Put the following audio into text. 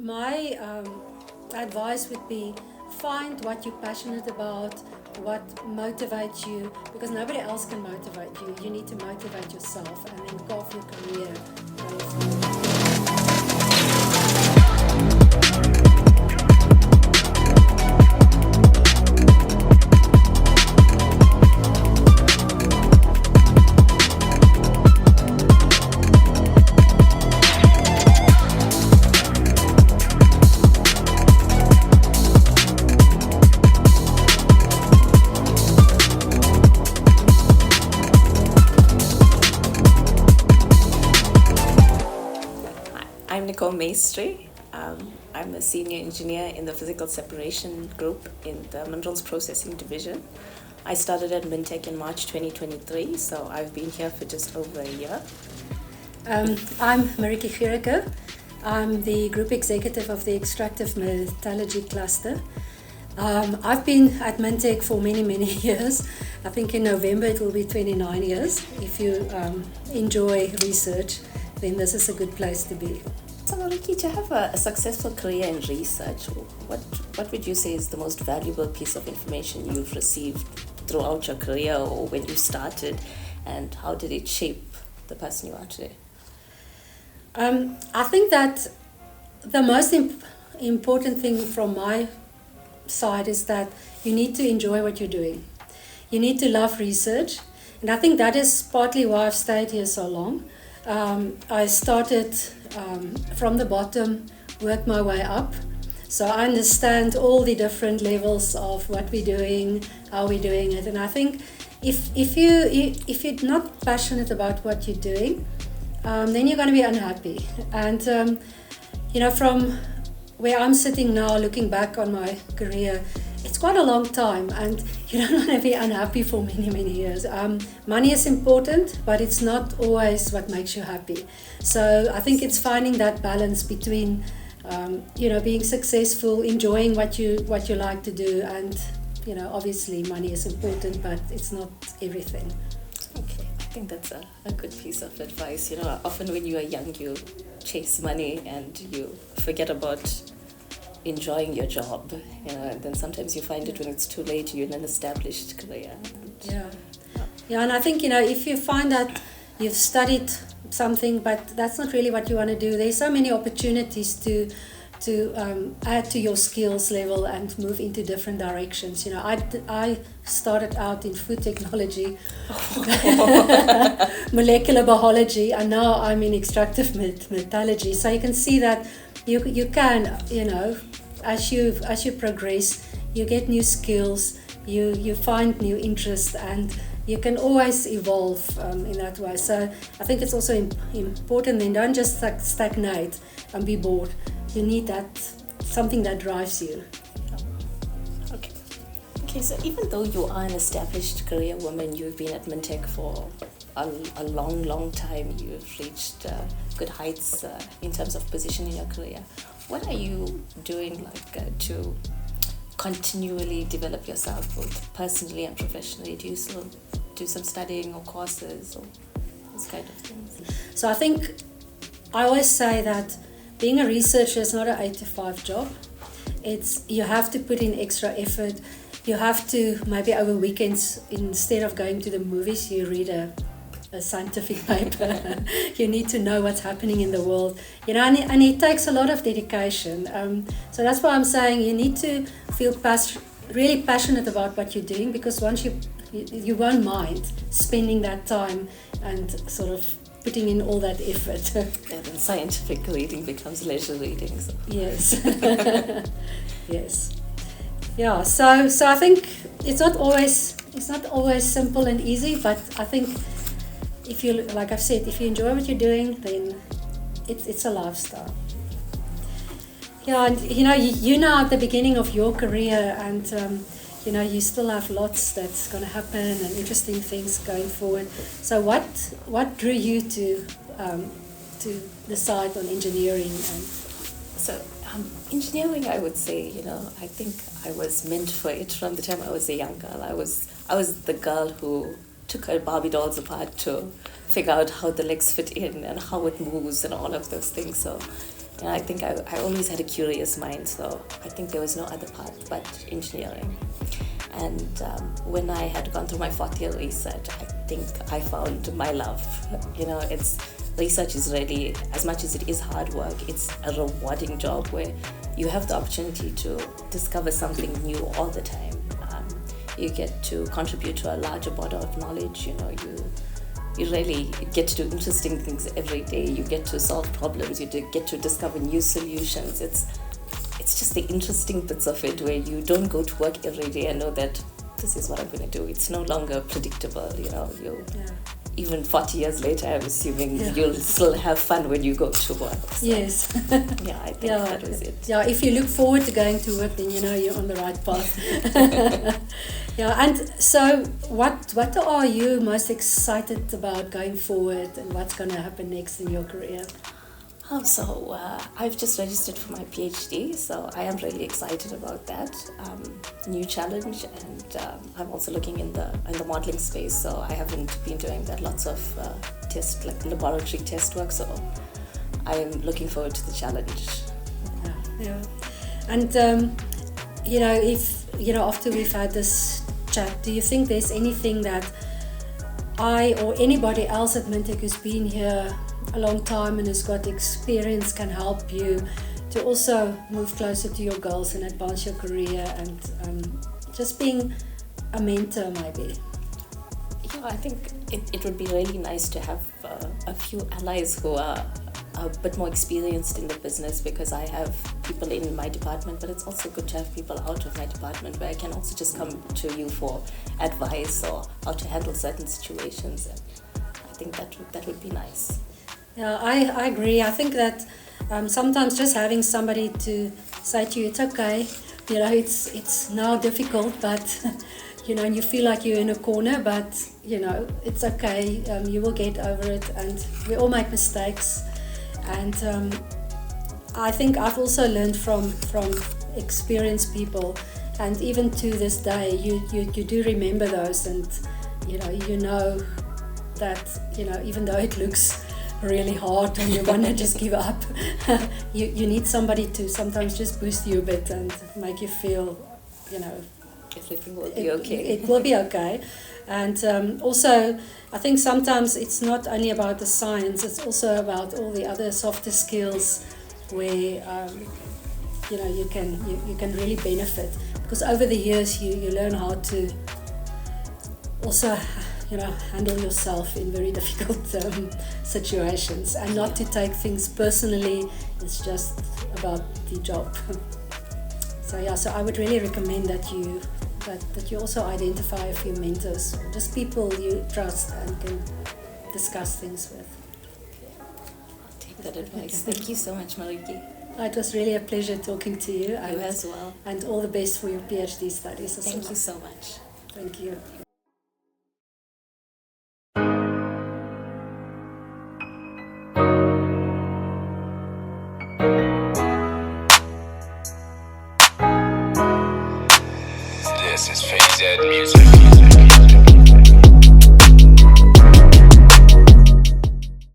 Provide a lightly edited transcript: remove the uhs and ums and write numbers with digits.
my advice would be find what you're passionate about, what motivates you, because nobody else can motivate you. You need to motivate yourself and then carve your career going forward. I'm Nichole Maistry. I'm a senior engineer in the physical separation group in the minerals processing division. I started at Mintech in March 2023, so I've been here for just over a year. I'm Mariekie Gericke. I'm the group executive of the extractive metallurgy cluster. I've been at Mintech for many, many years. I think in November it will be 29 years. If you enjoy research, then this is a good place to be. So Mariekie, to have a successful career in research, what would you say is the most valuable piece of information you've received throughout your career or when you started, and how did it shape the person you are today? I think that the most important thing from my side is that you need to enjoy what you're doing. You need to love research, and I think that is partly why I've stayed here so long. I started from the bottom, worked my way up, so I understand all the different levels of what we're doing, how we're doing it, and I think if you're not passionate about what you're doing, then you're going to be unhappy. And from where I'm sitting now, looking back on my career, it's quite a long time, and you don't want to be unhappy for many, many years. Money is important, but it's not always what makes you happy. So I think it's finding that balance between, being successful, enjoying what you like to do, and obviously money is important, but it's not everything. Okay, I think that's a good piece of advice. Often when you are young, you chase money and you forget about enjoying your job, and then sometimes you find it when it's too late, you're in an established career. Yeah, and I think, if you find that you've studied something, but that's not really what you want to do, there's so many opportunities to add to your skills level and move into different directions. I started out in food technology, molecular biology, and now I'm in extractive metallurgy. So you can see that you can, as you progress, you get new skills, you find new interests, and you can always evolve in that way. So I think it's also important then, don't just stagnate and be bored. You need something that drives you. Okay, so even though you are an established career woman, you've been at Mintech for a long, long time, you've reached good heights in terms of position in your career. What are you doing to continually develop yourself, both personally and professionally? Do you still do some studying or courses or those kind of things? So I think I always say that being a researcher is not an 8-to-5 job. You have to put in extra effort. You have to, maybe over weekends, instead of going to the movies, you read a scientific paper. You need to know what's happening in the world, and it takes a lot of dedication. So that's why I'm saying you need to feel really passionate about what you're doing, because once you won't mind spending that time and sort of putting in all that effort. Yeah, then scientific reading becomes leisure reading. So. Yes. Yes. Yeah. So I think it's not always simple and easy, but I think if you, like I've said, if you enjoy what you're doing, then it's a lifestyle. Yeah, and you know at the beginning of your career, and you still have lots that's going to happen and interesting things going forward. So what drew you to decide on engineering? So engineering, I would say, I think I was meant for it from the time I was a young girl. I was the girl who took her Barbie dolls apart to figure out how the legs fit in and how it moves and all of those things. So Yeah, I think I always had a curious mind, so I think there was no other path but engineering. And when I had gone through my fourth year research, I think I found my love. Research is really, as much as it is hard work, it's a rewarding job where you have the opportunity to discover something new all the time. You get to contribute to a larger body of knowledge. You really get to do interesting things every day. You get to solve problems. You get to discover new solutions. It's just the interesting bits of it where you don't go to work every day and know that this is what I'm going to do. It's no longer predictable. Even 40 years later, I'm assuming you'll still have fun when you go to work. So, yes. Yeah, I think that was it. Yeah, if you look forward to going to work, then you're on the right path. Yeah, and so what are you most excited about going forward, and what's going to happen next in your career? I've just registered for my PhD, so I am really excited about that. New challenge, and I'm also looking in the modeling space, so I haven't been doing that. Lots of laboratory test work, so I am looking forward to the challenge. Yeah. And after we've had this chat, do you think there's anything that I or anybody else at Mintech who's been here a long time and has got experience can help you to also move closer to your goals and advance your career, and just being a mentor maybe? Yeah, I think it would be really nice to have a few allies who are a bit more experienced in the business, because I have people in my department, but it's also good to have people out of my department where I can also just come to you for advice or how to handle certain situations, and I think that would be nice. Yeah, I agree. I think that sometimes just having somebody to say to you, it's okay, it's now difficult, but and you feel like you're in a corner, but it's okay, you will get over it, and we all make mistakes. And I think I've also learned from experienced people, and even to this day you do remember those, and you know that even though it looks really hard and you want to just give up, you need somebody to sometimes just boost you a bit and make you feel everything will be okay. It will be okay. And also I think sometimes it's not only about the science, it's also about all the other softer skills where you can really benefit, because over the years you learn how to also handle yourself in very difficult situations, and not to take things personally. It's just about the job. So I would really recommend that you also identify a few mentors, just people you trust and can discuss things with. I'll take that advice. Thank you so much, Mariekie. It was really a pleasure talking to you. You as well. And all the best for your PhD studies as well. Thank you so much. Thank you. This is Phase Ed Music.